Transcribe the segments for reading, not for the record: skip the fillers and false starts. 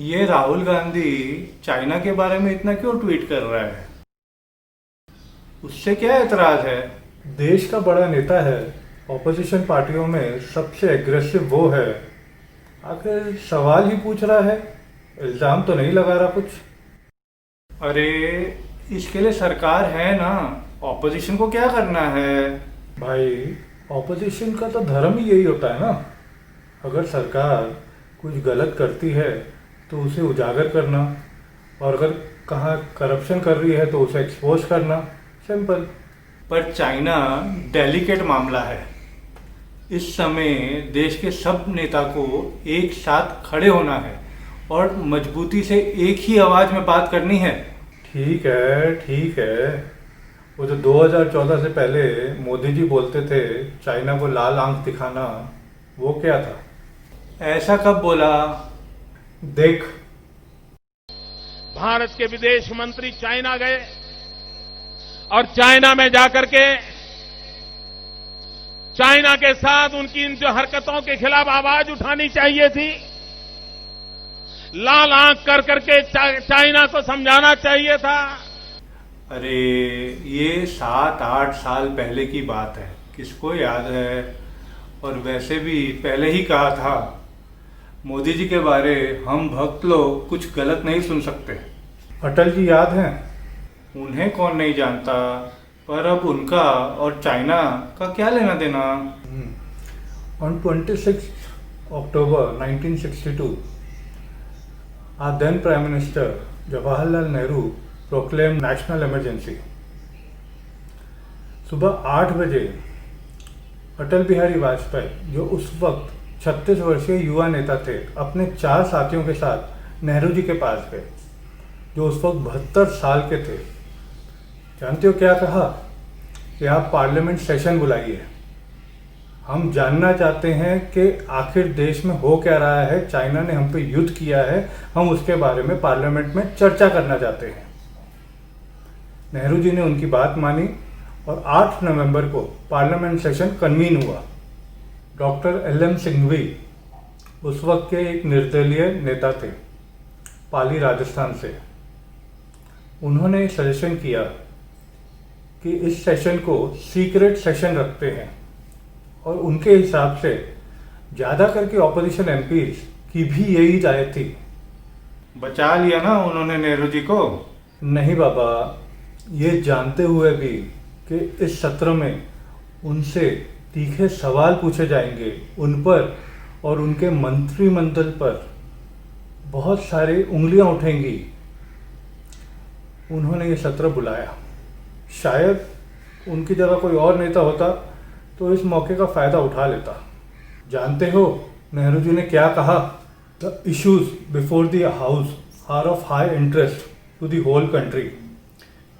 ये राहुल गांधी चाइना के बारे में इतना क्यों ट्वीट कर रहा है? उससे क्या एतराज है? देश का बड़ा नेता है, ऑपोजिशन पार्टियों में सबसे एग्रेसिव वो है। आखिर सवाल ही पूछ रहा है, इल्जाम तो नहीं लगा रहा कुछ। अरे, इसके लिए सरकार है ना, ऑपोजिशन को क्या करना है? भाई, ऑपोजिशन का तो धर्म ही यही होता है ना। अगर सरकार कुछ गलत करती है तो उसे उजागर करना, और अगर कहाँ करप्शन कर रही है तो उसे एक्सपोज करना, सिंपल। पर चाइना डेलिकेट मामला है। इस समय देश के सब नेता को एक साथ खड़े होना है और मजबूती से एक ही आवाज में बात करनी है। ठीक है, ठीक है। वो जो 2014 से पहले मोदी जी बोलते थे चाइना को लाल आंख दिखाना, वो क्या था? ऐसा कब बोला? देख, भारत के विदेश मंत्री चाइना गए और चाइना में जाकर के चाइना के साथ उनकी इन जो हरकतों के खिलाफ आवाज उठानी चाहिए थी, लाल आंख कर करके चाइना को समझाना चाहिए था। अरे, ये 7-8 साल पहले की बात है, किसको याद है? और वैसे भी पहले ही कहा था, मोदी जी के बारे हम भक्त लोग कुछ गलत नहीं सुन सकते। अटल जी याद हैं? उन्हें कौन नहीं जानता, पर अब उनका और चाइना का क्या लेना देना? On 26 October 1962, our then Prime Minister Jawaharlal Nehru proclaimed national emergency. सुबह 8 बजे अटल बिहारी वाजपेयी, जो उस वक्त 36 वर्षीय युवा नेता थे, अपने 4 साथियों के साथ नेहरू जी के पास गए, जो उस वक्त 72 साल के थे। जानते हो क्या कहा? कि आप पार्लियामेंट सेशन बुलाइए, हम जानना चाहते हैं कि आखिर देश में हो क्या रहा है। चाइना ने हम पे युद्ध किया है, हम उसके बारे में पार्लियामेंट में चर्चा करना चाहते हैं। नेहरू जी ने उनकी बात मानी और 8 नवंबर को पार्लियामेंट सेशन कन्वीन हुआ। डॉक्टर LM सिंघवी उस वक्त के एक निर्दलीय नेता थे, पाली राजस्थान से। उन्होंने सजेशन किया कि इस सेशन को सीक्रेट सेशन रखते हैं, और उनके हिसाब से ज़्यादा करके ऑपोजिशन MPs की भी यही राय थी। बचा लिया ना उन्होंने नेहरू जी को? नहीं बाबा, ये जानते हुए भी कि इस सत्र में उनसे तीखे सवाल पूछे जाएंगे, उन पर और उनके मंत्रिमंडल पर बहुत सारी उंगलियां उठेंगी, उन्होंने ये सत्र बुलाया। शायद उनकी जगह कोई और नेता होता तो इस मौके का फायदा उठा लेता। जानते हो नेहरू जी ने क्या कहा? The issues before the house are of high interest to the whole country.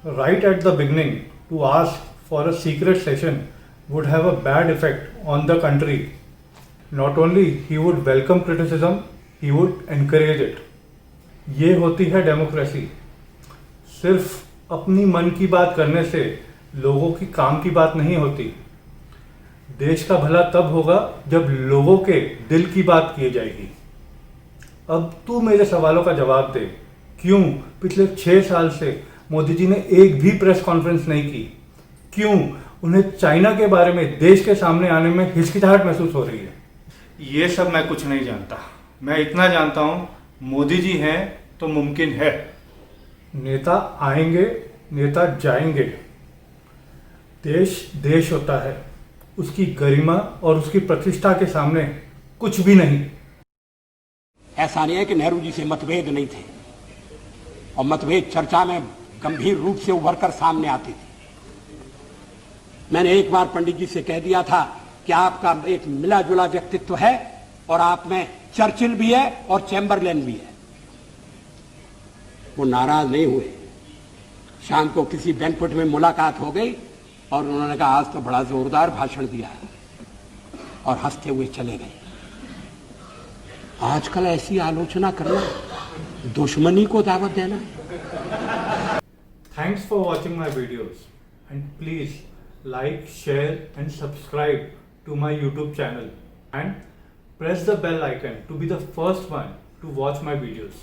Right at the beginning to ask for a secret session would have a bad effect on the country. Not only he would welcome criticism, he would encourage it. ये होती है democracy. सिर्फ अपनी मन की बात करने से लोगों की काम की बात नहीं होती। देश का भला तब होगा जब लोगों के दिल की बात की जाएगी। अब तू मेरे सवालों का जवाब दे। क्यों पिछले 6 साल से मोदी जी ने एक भी प्रेस कॉन्फ्रेंस नहीं की? क्यों उन्हें चाइना के बारे में देश के सामने आने में हिचकिचाहट महसूस हो रही है? ये सब मैं कुछ नहीं जानता। मैं इतना जानता हूं, मोदी जी हैं तो मुमकिन है। नेता आएंगे, नेता जाएंगे। देश देश होता है, उसकी गरिमा और उसकी प्रतिष्ठा के सामने कुछ भी नहीं। ऐसा नहीं है कि नेहरू जी से मतभेद नहीं थे, और मतभेद चर्चा में गंभीर रूप से उभर कर सामने आती थी। मैंने एक बार पंडित जी से कह दिया था कि आपका एक मिला जुला व्यक्तित्व है, और आप में चर्चिल भी है और चैम्बरलेन भी है। वो नाराज नहीं हुए। शाम को किसी बैंक्वेट में मुलाकात हो गई और उन्होंने कहा आज तो बड़ा जोरदार भाषण दिया है, और हंसते हुए चले गए। आजकल ऐसी आलोचना करना दुश्मनी को दावत देना। Thanks for watching my videos, and please like, share and subscribe to my YouTube channel, and press the bell icon to be the first one to watch my videos.